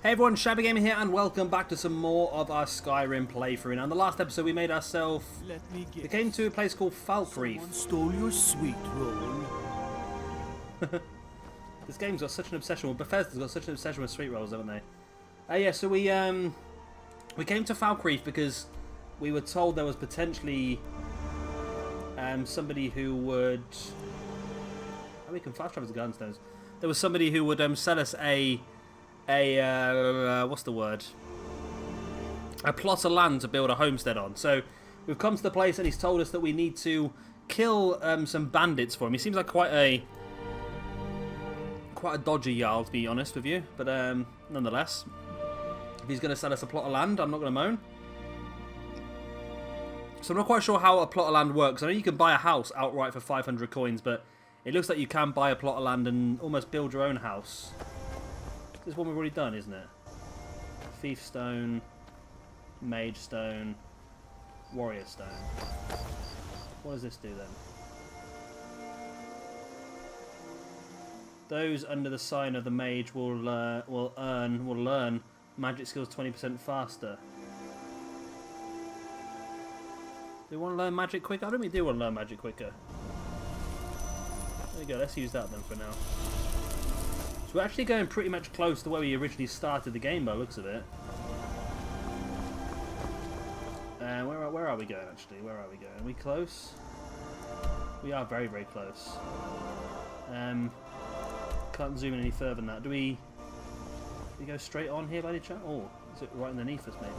Hey everyone, Shabby Gamer here, and welcome back to some more of our Skyrim playthrough. Now, in the last episode, we made ourselves. We came to a place called Falkreath. Stole your sweet roll. This game's got such an obsession. Well, Bethesda's got such an obsession with sweet rolls, haven't they? Yeah. So we came to Falkreath because we were told there was potentially somebody who would. Oh, we can fast travel to Gunstones. There was somebody who would sell us a what's the word? A plot of land to build a homestead on. So we've come to the place and he's told us that we need to kill some bandits for him. He seems like quite a dodgy Jarl, to be honest with you, but nonetheless, if he's going to sell us a plot of land, I'm not going to moan. So I'm not quite sure how a plot of land works. I know you can buy a house outright for 500 coins, but it looks like you can buy a plot of land and almost build your own house. This is one we've already done, isn't it? Thief Stone, Mage Stone, Warrior Stone. What does this do then? Those under the sign of the mage will learn magic skills 20% faster. Do we want to learn magic quicker? I don't think we do want to learn magic quicker. There we go, let's use that then for now. So we're actually going pretty much close to where we originally started the game by the looks of it. Where are we going actually? Where are we going? Are we close? We are very, very close. Can't zoom in any further than that. Do we go straight on here by any chance? Oh, is it right underneath us maybe?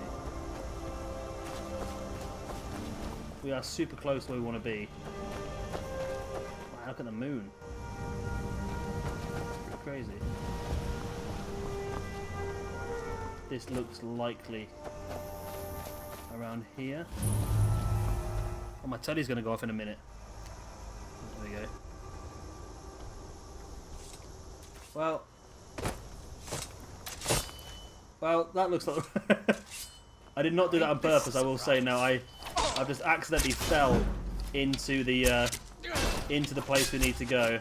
We are super close to where we want to be. Wow, look at the moon. Pretty crazy. This looks likely around here. Oh, my telly's going to go off in a minute. There we go. Well, that looks like... I did not do that on purpose, I will say. Now, I've just accidentally fell into the place we need to go.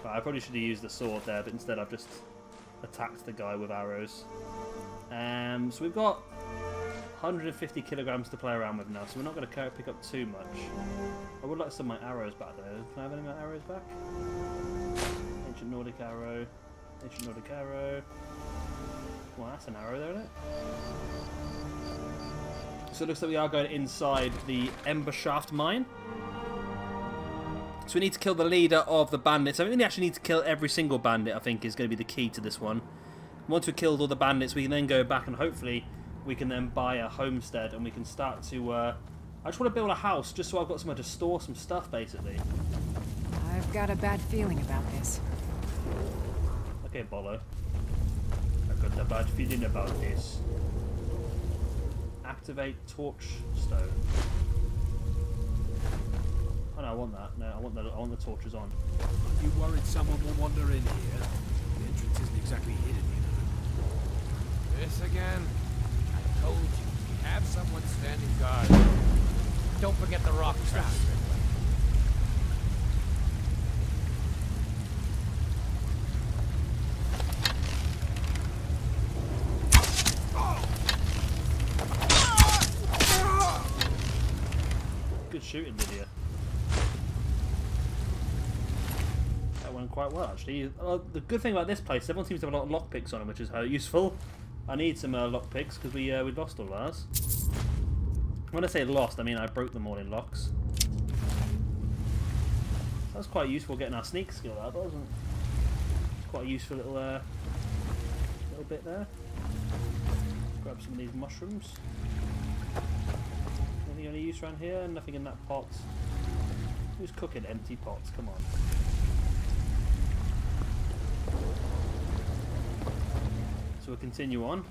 I probably should have used the sword there, but instead I've just attacked the guy with arrows. So we've got 150 kilograms to play around with now, so we're not going to pick up too much. I would like some of my arrows back though. Can I have any of my arrows back? Ancient Nordic arrow. Ancient Nordic arrow. Well, that's an arrow there, isn't it? So it looks like we are going inside the Ember Shaft mine. So we need to kill the leader of the bandits. I think we actually need to kill every single bandit, I think, is going to be the key to this one. Once we've killed all the bandits, we can then go back and hopefully we can then buy a homestead and we can start to... I just want to build a house just so I've got somewhere to store some stuff, basically. I've got a bad feeling about this. Okay, Bolo. I've got a bad feeling about this. Activate torch stone. Oh no, I want that. No, I want the torches on. Are you worried someone will wander in here? The entrance isn't exactly hidden, you know. This again? I told you, we have someone standing guard. Don't forget the rock trap. Good shooting, Lydia. That went quite well, actually. The good thing about this place, everyone seems to have a lot of lockpicks on them, which is useful. I need some lockpicks because we lost all ours. When I say lost, I mean I broke them all in locks. That was quite useful getting our sneak skill out, wasn't it? Quite a useful little bit there. Grab some of these mushrooms. Anything any use around here? Nothing in that pot. Who's cooking empty pots? Come on. So we'll continue on.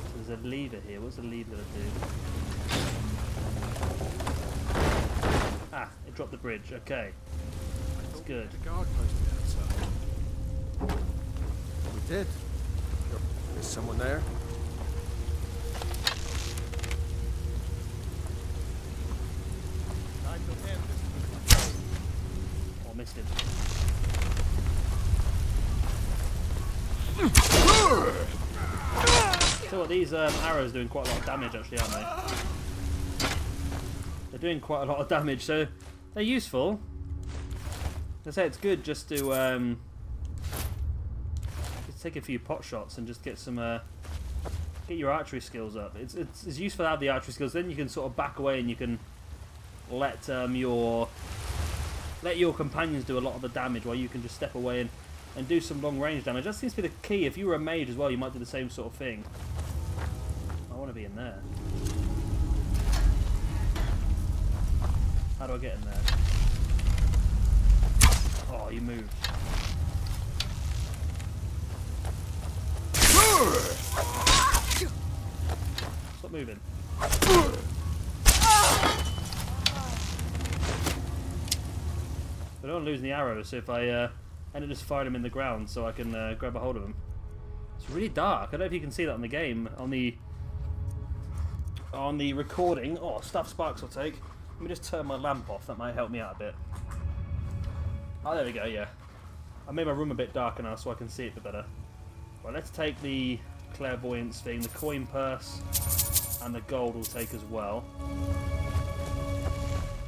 So there's a lever here. What's the lever going to do? Ah, it dropped the bridge. Okay. That's good. The guard posted outside. We did. There's someone there. bastard. So what, these arrows are doing quite a lot of damage actually, aren't they? They're doing quite a lot of damage, so they're useful. I say it's good just to just take a few pot shots and just get some get your archery skills up. It's useful to have the archery skills. Then you can sort of back away and you can let your companions do a lot of the damage while you can just step away and do some long range damage. That seems to be the key. If you were a mage as well, you might do the same sort of thing. I want to be in there. How do I get in there? Oh, you moved. Stop moving. I don't want to lose the arrows, so if I end up just firing them in the ground so I can grab a hold of them. It's really dark. I don't know if you can see that on the game, on the recording. Oh, stuff sparks will take. Let me just turn my lamp off. That might help me out a bit. Oh, there we go. Yeah, I made my room a bit darker now so I can see it a bit better. Well, let's take the clairvoyance thing, the coin purse, and the gold we'll take as well.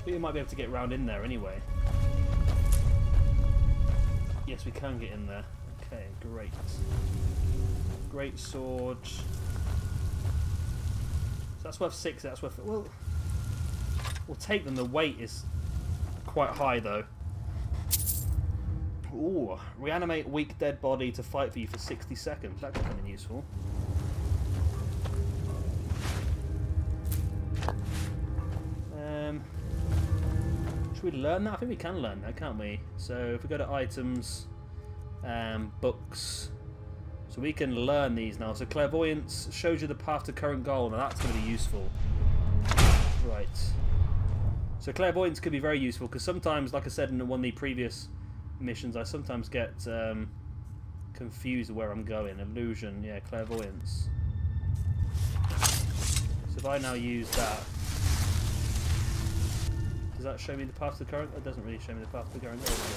We might be able to get round in there anyway. Yes, we can get in there. Okay, great. Great sword. So that's worth 6. That's worth. Well, we'll take them. The weight is quite high though. Ooh, reanimate weak dead body to fight for you for 60 seconds. That could come in useful. Should we learn that? I think we can learn that, can't we? So if we go to items, books, so we can learn these now. So clairvoyance shows you the path to current goal. Now that's going to be useful. Right. So clairvoyance could be very useful because sometimes, like I said in one of the previous missions, I sometimes get confused where I'm going. Illusion, yeah, clairvoyance. So if I now use that, does that show me the path to the current? It doesn't really show me the path to the current goal, does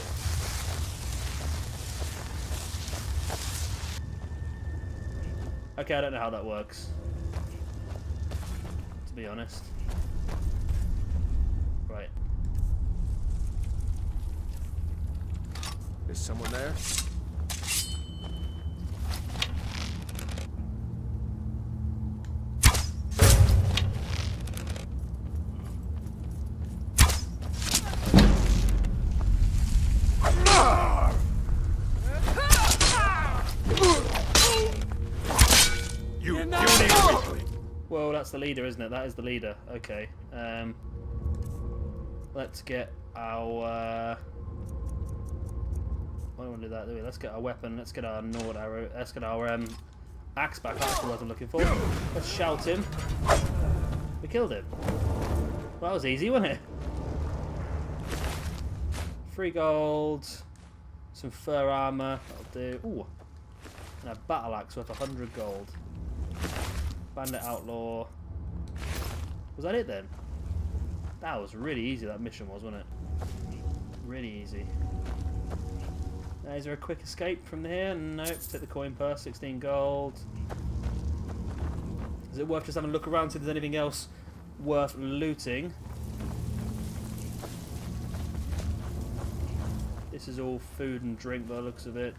it? Okay, I don't know how that works, to be honest. Right. Is someone there? Whoa, that's the leader, isn't it? That is the leader. Okay. Let's get our... Why don't we do that, do we? Let's get our weapon, let's get our Nord arrow, let's get our axe back, that's the word I'm looking for. Let's shout him. We killed him. Well, that was easy, wasn't it? 3 gold, some fur armour, that'll do. Ooh, and a battle axe worth 100 gold. Bandit outlaw. Was that it then? That was really easy, that mission was, wasn't it? Really easy. Is there a quick escape from here? Nope. Take the coin purse, 16 gold. Is it worth just having a look around, see if there's anything else worth looting? This is all food and drink by the looks of it.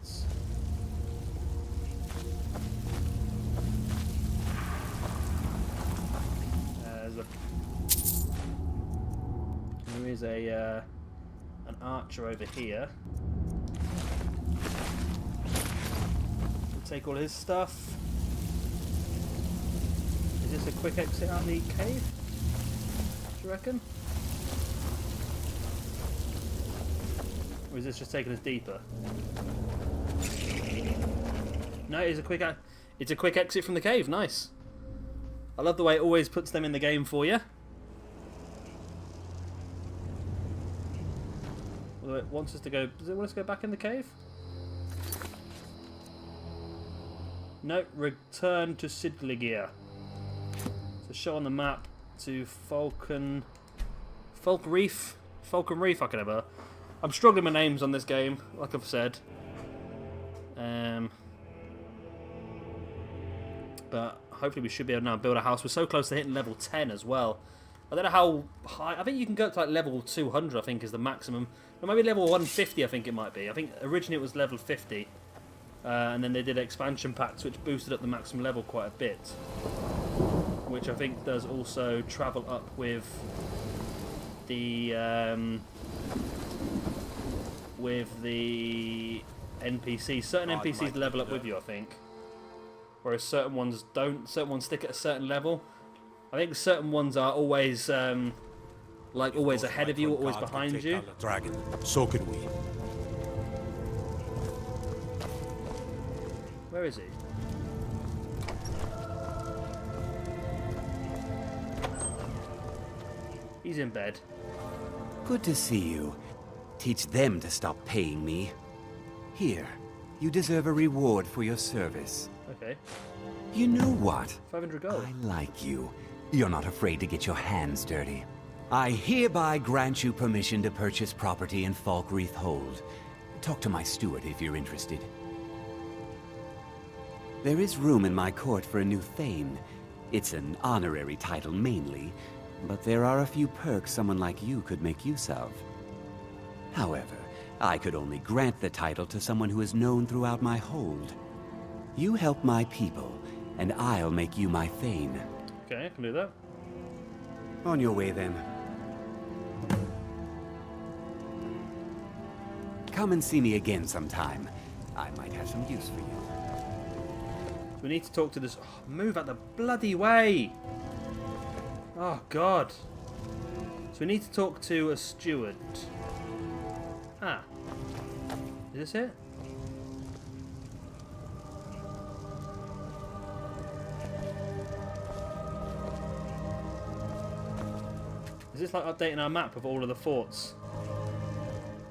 There is an archer over here. We'll take all his stuff. Is this a quick exit out of the cave? Do you reckon? Or is this just taking us deeper? No, it's a quick exit from the cave. Nice. I love the way it always puts them in the game for you. Although it wants us to go... Does it want us to go back in the cave? No, return to Sidligir. So show on the map to Falcon Reef, I can never. I'm struggling with names on this game, like I've said. But hopefully we should be able to now build a house. We're so close to hitting level 10 as well. I don't know how high. I think you can go up to like level 200, I think, is the maximum. Or maybe level 150, I think it might be. I think originally it was level 50. And then they did expansion packs, which boosted up the maximum level quite a bit. Which I think does also travel up with the NPCs. Certain NPCs level up with you, I think. Whereas certain ones don't. Certain ones stick at a certain level. I think certain ones are always like always ahead of you, always behind you. Dragon. So can we. Where is he? He's in bed. Good to see you. Teach them to stop paying me. Here, you deserve a reward for your service. Okay. You know what? 500 gold. I like you. You're not afraid to get your hands dirty. I hereby grant you permission to purchase property in Falkreath Hold. Talk to my steward if you're interested. There is room in my court for a new Thane. It's an honorary title mainly, but there are a few perks someone like you could make use of. However, I could only grant the title to someone who is known throughout my hold. You help my people, and I'll make you my Thane. Okay, I can do that. On your way, then. Come and see me again sometime. I might have some use for you. We need to talk to this... Oh, move out the bloody way! Oh, God. So we need to talk to a steward. Ah. Is this it? Is this like updating our map of all of the forts?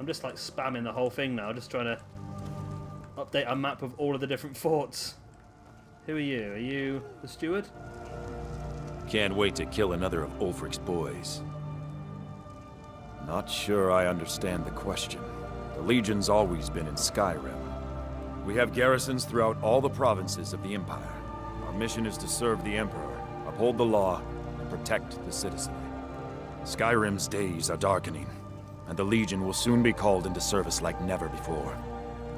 I'm just like spamming the whole thing now, just trying to update our map of all of the different forts. Who are you? Are you the steward? Can't wait to kill another of Ulfric's boys. Not sure I understand the question. The Legion's always been in Skyrim. We have garrisons throughout all the provinces of the Empire. Our mission is to serve the Emperor, uphold the law, and protect the citizenry. Skyrim's days are darkening, and the Legion will soon be called into service like never before.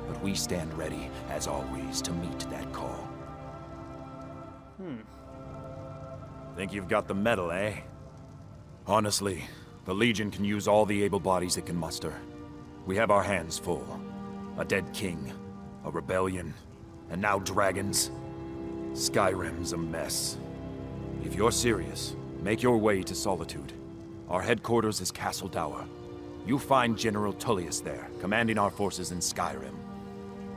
But we stand ready, as always, to meet that call. Think you've got the metal, eh? Honestly, the Legion can use all the able bodies it can muster. We have our hands full. A dead king, a rebellion, and now dragons. Skyrim's a mess. If you're serious, make your way to Solitude. Our headquarters is Castle Dower. You'll find General Tullius there, commanding our forces in Skyrim.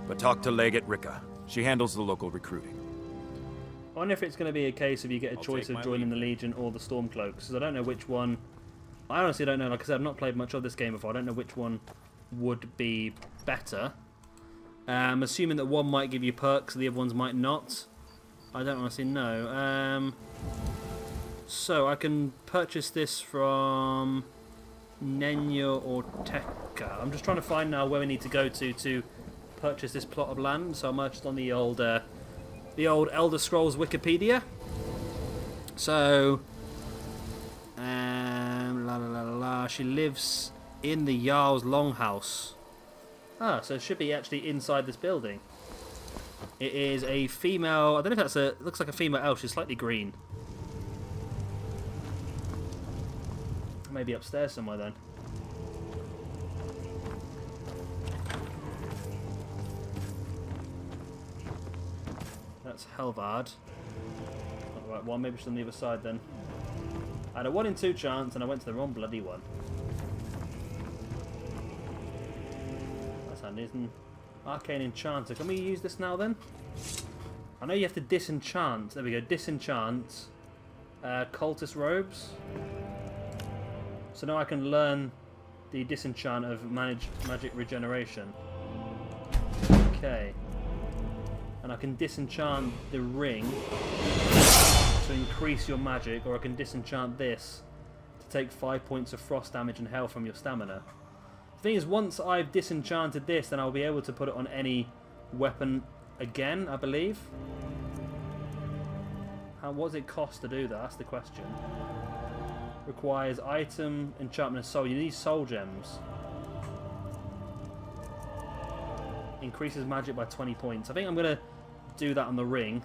But talk to Legate Ricka. She handles the local recruiting. I wonder if it's going to be a case of you get a choice of joining the Legion or the Stormcloaks, because I don't know which one... I honestly don't know. Like I said, I've not played much of this game before. I don't know which one would be better. Assuming that one might give you perks, the other ones might not. I don't honestly know. So I can purchase this from Nenya or Tekka. I'm just trying to find now where we need to go to purchase this plot of land. So I'm just on the old Elder Scrolls Wikipedia. So, she lives in the Jarl's Longhouse. Ah, so it should be actually inside this building. It is a female. I don't know if that's looks like a female elf. She's slightly green. Maybe upstairs somewhere then. That's Helvard. Alright, well, maybe she's on the other side then. I had a 1 in 2 chance and I went to the wrong bloody one. That's handy, isn't it? Arcane Enchanter. Can we use this now then? I know you have to disenchant. There we go, disenchant. Cultist robes. So now I can learn the disenchant of magic regeneration. Okay. And I can disenchant the ring to increase your magic, or I can disenchant this to take 5 points of frost damage and health from your stamina. The thing is, once I've disenchanted this, then I'll be able to put it on any weapon again, I believe. What does it cost to do that? That's the question. Requires item, enchantment, and soul. You need soul gems. Increases magic by 20 points. I think I'm going to do that on the ring.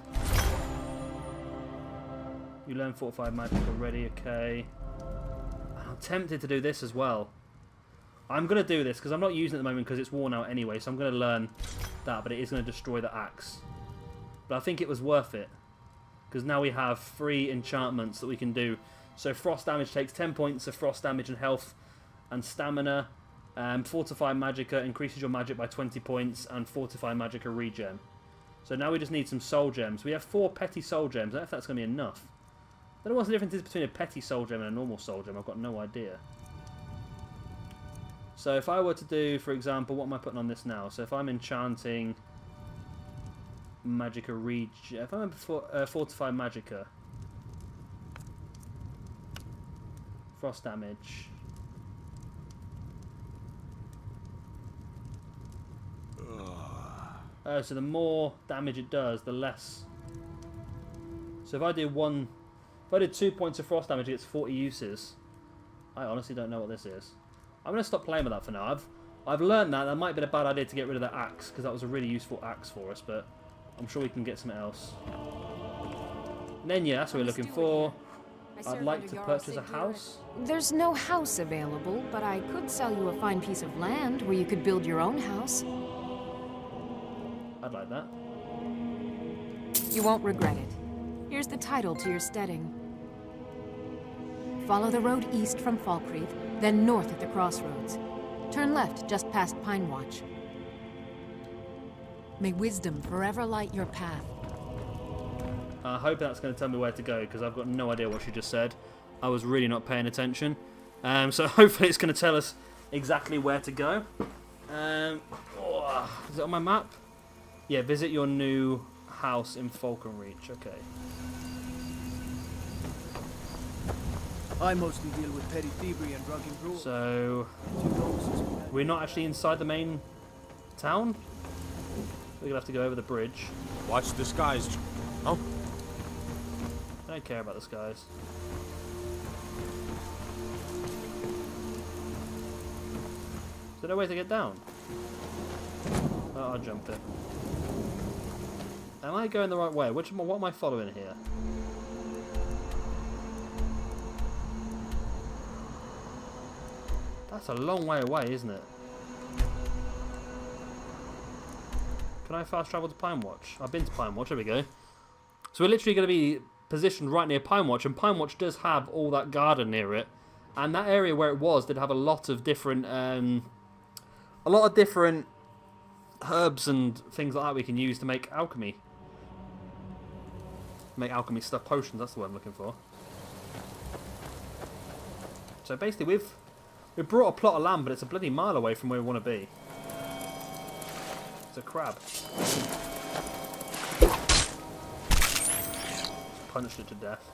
You learn fortified magic already, okay. I'm tempted to do this as well. I'm going to do this because I'm not using it at the moment because it's worn out anyway, so I'm going to learn that, but it is going to destroy the axe. But I think it was worth it because now we have 3 enchantments that we can do. So frost damage takes 10 points of frost damage and health and stamina. Fortify Magicka increases your magic by 20 points, and Fortify Magicka regen. So now we just need some soul gems. We have 4 petty soul gems. I don't know if that's going to be enough. I don't know what the difference is between a petty soul gem and a normal soul gem. I've got no idea. So if I were to do, for example, what am I putting on this now? So if I'm enchanting Magicka regen, if I'm Fortify Magicka, frost damage. So the more damage it does, the less. So if I do 2 points of frost damage, it gets 40 uses. I honestly don't know what this is. I'm going to stop playing with that for now. I've learned that might be a bad idea to get rid of that axe, because that was a really useful axe for us, but I'm sure we can get something else. And then yeah, that's what we're looking for. I'd like to purchase a house. There's no house available, but I could sell you a fine piece of land where you could build your own house. I'd like that. You won't regret it. Here's the title to your steading. Follow the road east from Falkreath, then north at the crossroads. Turn left just past Pine Watch. May wisdom forever light your path. I hope that's going to tell me where to go, because I've got no idea what she just said. I was really not paying attention. So hopefully it's going to tell us exactly where to go. Is it on my map? Yeah, visit your new house in Falconreach. Okay. I mostly deal with petty thievery and drunken brawl. So we're not actually inside the main town? We're going to have to go over the bridge. Watch the skies. Oh. I don't care about the skies. Is there no way to get down? Oh, I'll jump it. Am I going the right way? What am I following here? That's a long way away, isn't it? Can I fast travel to Pine Watch? I've been to Pine Watch, there we go. So we're literally going to be positioned right near Pine Watch, and Pine Watch does have all that garden near it. And that area where it was did have a lot of different herbs and things like that we can use to make alchemy. Make alchemy stuff, potions, that's the word I'm looking for. So basically we've brought a plot of land, but it's a bloody mile away from where we want to be. It's a crab. Punched it to death.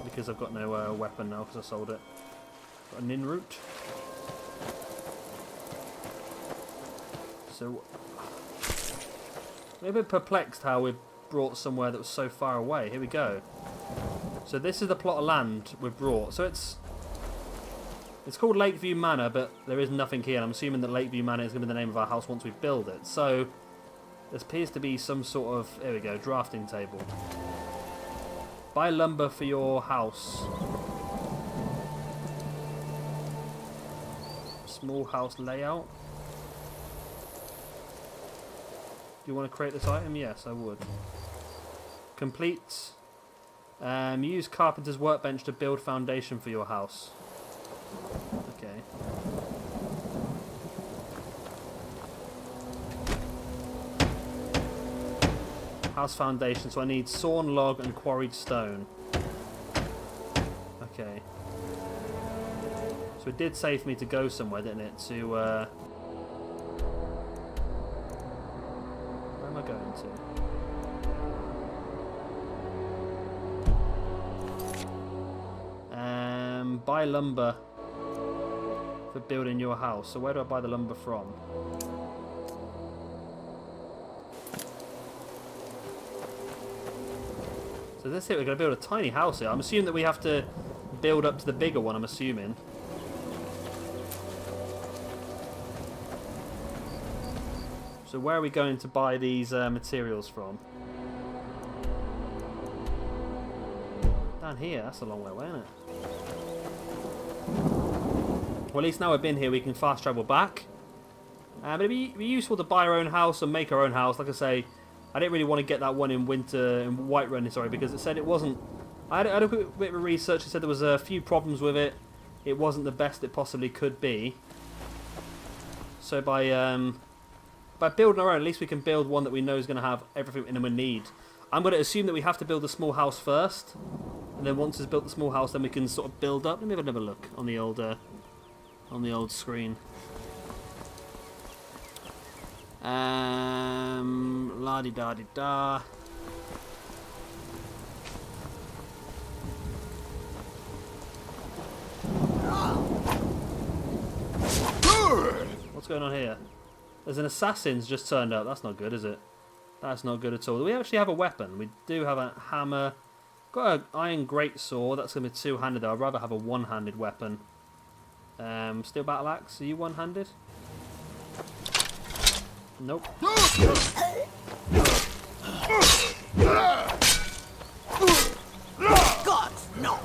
Because I've got no weapon now because I sold it. Got a nin root. So, I'm a bit perplexed how we brought somewhere that was so far away. Here we go. So this is the plot of land we've brought. So it's called Lakeview Manor, but there is nothing here. I'm assuming that Lakeview Manor is going to be the name of our house once we build it. So there appears to be some sort of, here we go, drafting table. Buy lumber for your house. Small house layout. Do you want to create this item? Yes, I would. Complete. Use carpenter's workbench to build foundation for your house. Okay. House foundation, so I need sawn log and quarried stone. Okay. So it did say for me to go somewhere, didn't it? To, where am I going to? Buy lumber for building your house. So where do I buy the lumber from? So that's it, we're going to build a tiny house here. I'm assuming that we have to build up to the bigger one, I'm assuming. So where are we going to buy these materials from? Down here, that's a long way away, isn't it? Well, at least now we've been here, we can fast travel back. But it'd be useful to buy our own house and make our own house. Like I say, I didn't really want to get that one in Whiterun, sorry, because it said it wasn't... I had a quick bit of research. It said there was a few problems with it. It wasn't the best it possibly could be. So by building our own, at least we can build one that we know is going to have everything we need. I'm going to assume that we have to build a small house first. And then once it's built the small house, then we can sort of build up. Let me have another look on the old screen. La-di-da-di-da. What's going on here? There's an assassin's just turned up. That's not good, is it? That's not good at all. Do we actually have a weapon? We do have a hammer. Got an iron greatsword. That's going to be two-handed though. I'd rather have a one-handed weapon. Steel battle axe. Are you one-handed? Nope. God, no!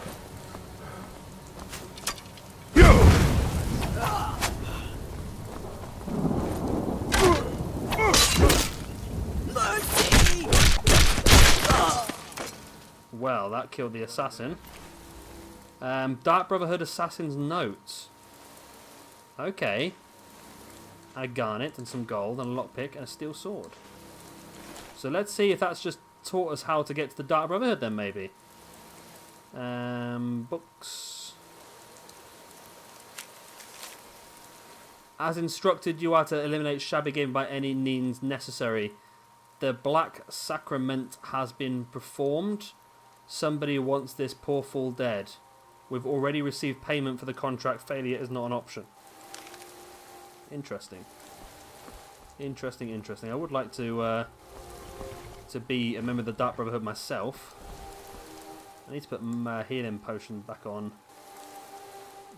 Mercy! Well, that killed the assassin. Dark Brotherhood Assassin's Notes. Okay. A garnet and some gold and a lockpick and a steel sword. So let's see if that's just taught us how to get to the Dark Brotherhood then, maybe. Books. As instructed, you are to eliminate shabby game by any means necessary. The Black Sacrament has been performed. Somebody wants this poor fool dead. We've already received payment for the contract. Failure is not an option. Interesting. Interesting, interesting. I would like to be a member of the Dark Brotherhood myself. I need to put my healing potion back on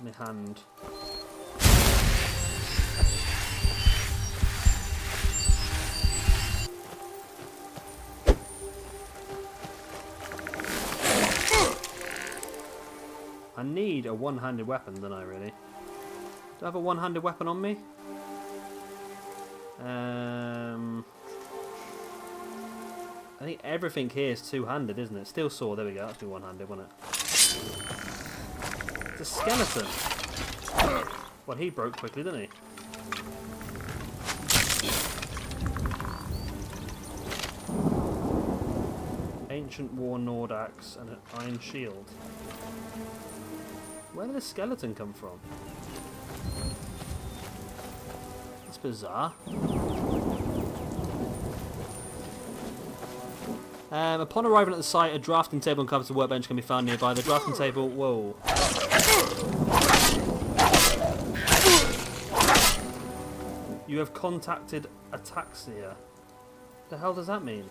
my hand. I need a one-handed weapon, don't I, really? Do I have a one-handed weapon on me? I think everything here is two-handed, isn't it? Steel sword, there we go. That's be one-handed, won't it? It's a skeleton. Well, he broke quickly, didn't he? Ancient War Nord axe and an iron shield. Where did the skeleton come from? That's bizarre. Upon arriving at the site, a drafting table and carpenter workbench can be found nearby. The drafting table... Whoa. You have contacted ataxia. The hell does that mean?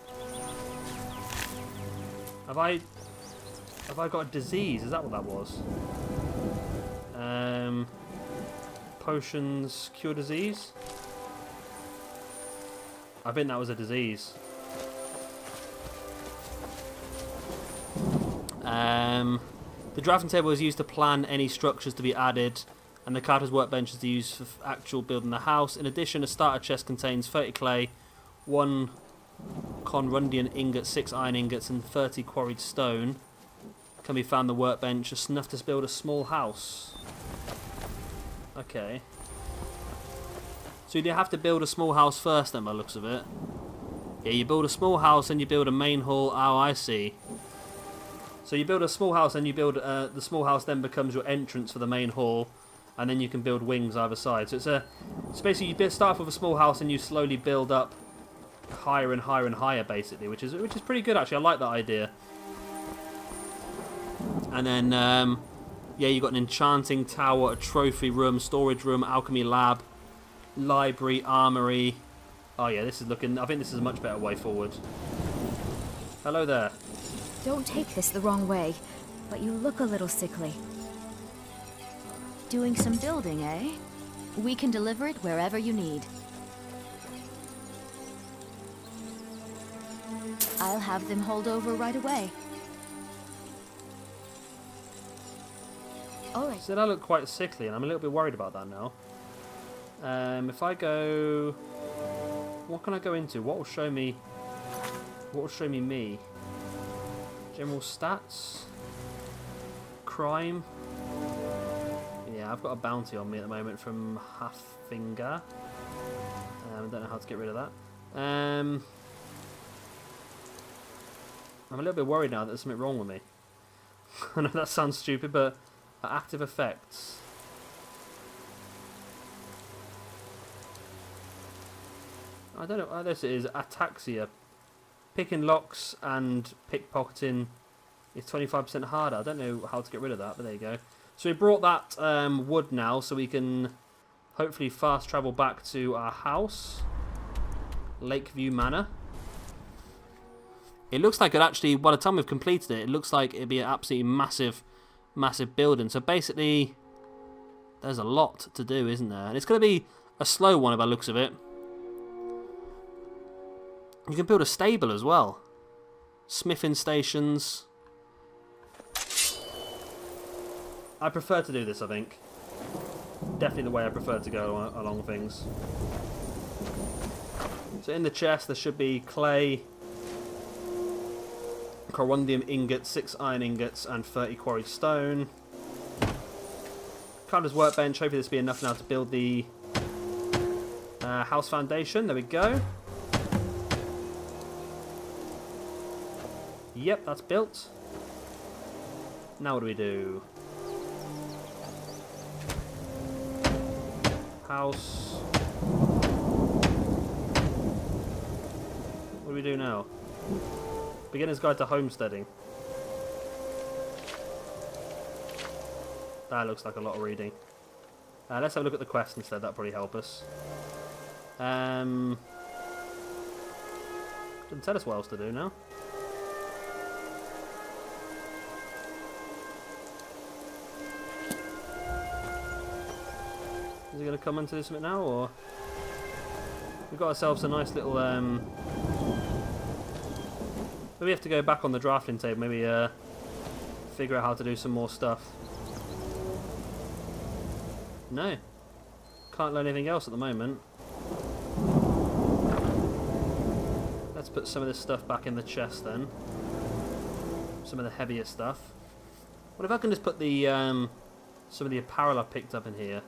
Have I got a disease? Is that what that was? Potions cure disease? I think that was a disease. The drafting table is used to plan any structures to be added, and the carpenter's workbench is used for actual building the house. In addition, a starter chest contains 30 clay, 1 Conrundian ingot, 6 iron ingots, and 30 quarried stone. Can be found on the workbench, just enough to build a small house. Okay. So you have to build a small house first then, by the looks of it. Yeah, you build a small house and you build a main hall. Oh, I see. So you build a small house and you build... the small house then becomes your entrance for the main hall. And then you can build wings either side. So it's basically you start off with a small house and you slowly build up higher and higher and higher, basically. Which is pretty good, actually. I like that idea. And then... Yeah, you've got an enchanting tower, a trophy room, storage room, alchemy lab, library, armory. Oh yeah, this is looking... I think this is a much better way forward. Hello there. Don't take this the wrong way, but you look a little sickly. Doing some building, eh? We can deliver it wherever you need. I'll have them hauled over right away. Alright. Said I look quite sickly, and I'm a little bit worried about that now. If I go... What can I go into? What will show me... What will show me me? General stats? Crime? Yeah, I've got a bounty on me at the moment from Halffinger. I don't know how to get rid of that. I'm a little bit worried now that there's something wrong with me. I know that sounds stupid, but active effects. I don't know. Oh, this is ataxia. Picking locks and pickpocketing is 25% harder. I don't know how to get rid of that, but there you go. So we brought that wood now, so we can hopefully fast travel back to our house, Lakeview Manor. It looks like it actually, by the time we've completed it, it looks like it'd be an absolutely massive, massive building. So basically, there's a lot to do, isn't there? And it's going to be a slow one by the looks of it. You can build a stable as well. Smithing stations. I prefer to do this, I think. Definitely the way I prefer to go along things. So in the chest there should be clay, corundium ingots, 6 iron ingots and 30 quarried stone. Carpenter's workbench. Hopefully this will be enough now to build the house foundation. There we go. Yep, that's built. Now what do we do? House. What do we do now? Beginner's Guide to Homesteading. That looks like a lot of reading. Let's have a look at the quest instead. That'll probably help us. Doesn't tell us what else to do now. Is he going to come into this something now, or we've got ourselves a nice little maybe we have to go back on the drafting table, maybe figure out how to do some more stuff. No, can't learn anything else at the moment. Let's put some of this stuff back in the chest then, some of the heavier stuff. What if I can just put the some of the apparel I picked up in here?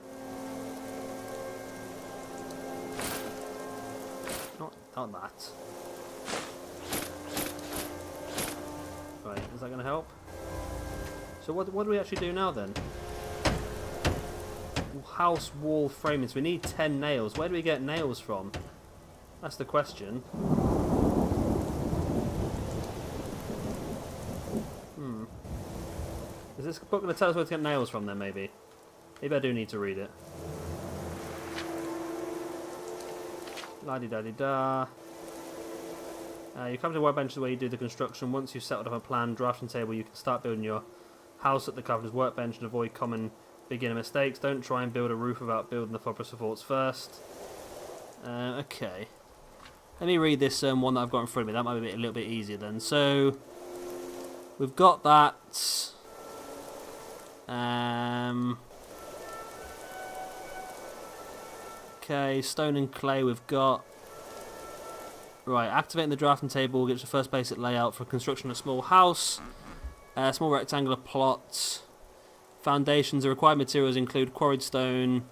Not that. Right, is that going to help? So what do we actually do now then? House wall framing. So we need 10 nails. Where do we get nails from? That's the question. Is this book going to tell us where to get nails from then, maybe? Maybe I do need to read it. La-di-da-di-da. You come to the workbench where you do the construction. Once you've settled on a plan, drafting table, you can start building your house at the carpenter's workbench and avoid common beginner mistakes. Don't try and build a roof without building the proper supports first. Okay. Let me read this one that I've got in front of me. That might be a little bit easier then. So, we've got that. Okay, stone and clay we've got. Right, activating the drafting table gives the first basic layout for construction of a small house. Small rectangular plot. Foundations. The required materials include quarried stone,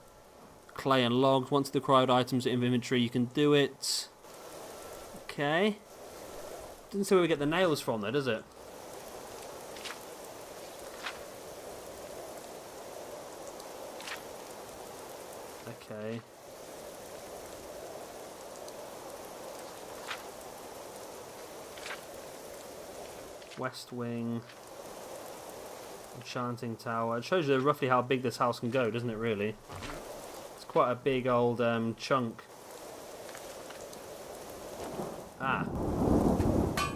clay and logs. Once the required items are in inventory, you can do it. Okay. Doesn't say where we get the nails from though, does it? Okay. West wing. Enchanting tower. It shows you roughly how big this house can go, doesn't it, really? It's quite a big old chunk. Ah.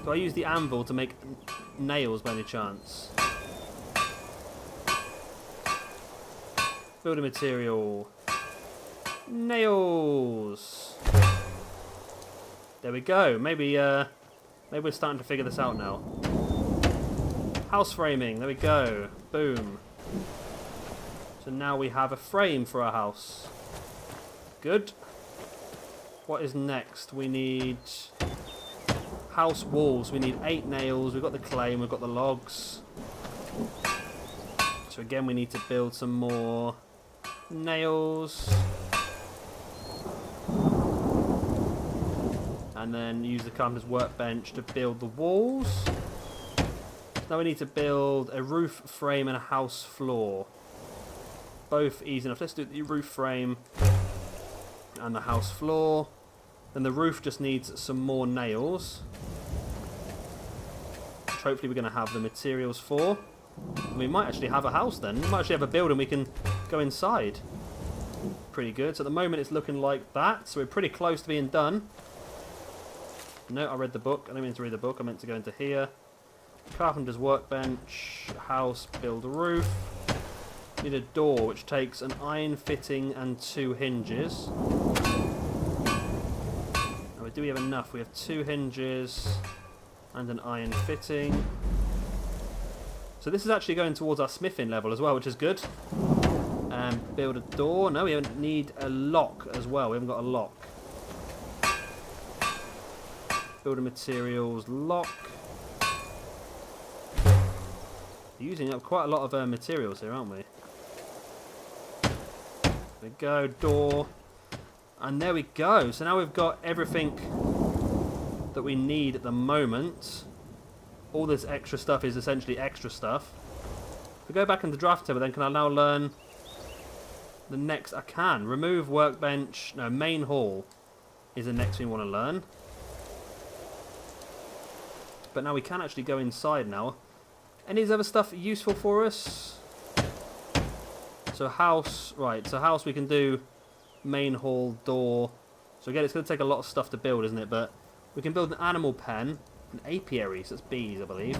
Do I use the anvil to make nails by any chance? Building material. Nails. There we go. Maybe we're starting to figure this out now. House framing. There we go. Boom. So now we have a frame for our house. Good. What is next? We need house walls. We need 8 nails. We've got the clay and we've got the logs. So again, we need to build some more nails. And then use the carpenter's workbench to build the walls. Now we need to build a roof frame and a house floor. Both easy enough. Let's do the roof frame and the house floor. Then the roof just needs some more nails, which hopefully we're going to have the materials for. And we might actually have a house then. We might actually have a building we can go inside. Pretty good. So at the moment it's looking like that. So we're pretty close to being done. No, I read the book. I didn't mean to read the book. I meant to go into here. Carpenter's workbench. House, build a roof. Need a door, which takes an iron fitting and 2 hinges. Now, do we have enough? We have 2 hinges and an iron fitting. So this is actually going towards our smithing level as well, which is good. Build a door. No, we need a lock as well. We haven't got a lock. Building materials, lock. Using up quite a lot of materials here, aren't we? There we go, door. And there we go. So now we've got everything that we need at the moment. All this extra stuff is essentially extra stuff. If we go back into draft table, then can I now learn the next? I can. Remove workbench. No, main hall is the next thing we want to learn. But now we can actually go inside now. Any of this other stuff useful for us? So house, right, so house we can do main hall, door. So again, it's going to take a lot of stuff to build, isn't it? But we can build an animal pen, an apiary, so it's bees, I believe.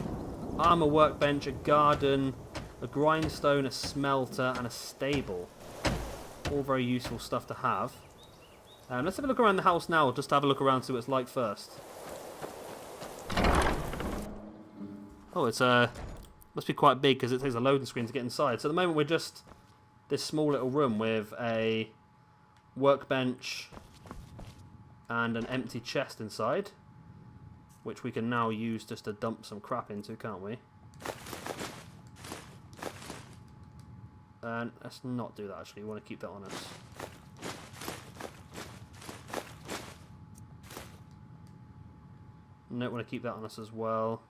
Armor workbench, a garden, a grindstone, a smelter, and a stable. All very useful stuff to have. Let's have a look around the house now, just to have a look around, see what it's like first. Oh, it's must be quite big because it takes a loading screen to get inside. So at the moment we're just this small little room with a workbench and an empty chest inside, which we can now use just to dump some crap into, can't we? And let's not do that actually, we want to keep that on us. No, want to keep that on us as well.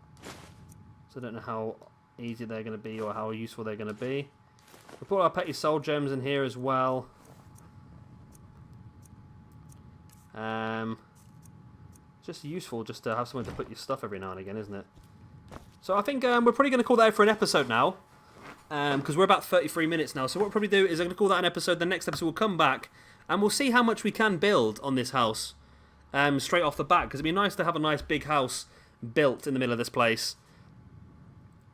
So I don't know how easy they're going to be or how useful they're going to be. We put our petty soul gems in here as well. Just useful just to have somewhere to put your stuff every now and again, isn't it? So I think we're probably going to call that for an episode now. Because we're about 33 minutes now. So what we'll probably do is I'm going to call that an episode. The next episode will come back and we'll see how much we can build on this house. Straight off the bat. Because it'd be nice to have a nice big house built in the middle of this place.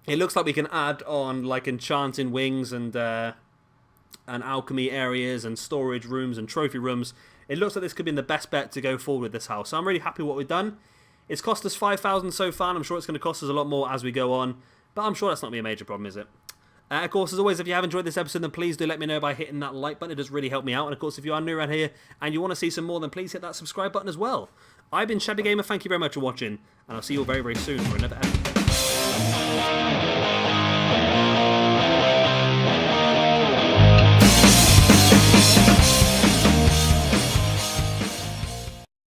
It looks like we can add on like enchanting wings and alchemy areas and storage rooms and trophy rooms. It looks like this could be the best bet to go forward with this house. So I'm really happy with what we've done. It's cost us 5,000 so far, and I'm sure it's going to cost us a lot more as we go on. But I'm sure that's not going to be a major problem, is it? Of course, as always, if you have enjoyed this episode, then please do let me know by hitting that like button. It does really help me out. And of course, if you are new around here and you want to see some more, then please hit that subscribe button as well. I've been Shabby Gamer. Thank you very much for watching, and I'll see you all very, very soon for another episode.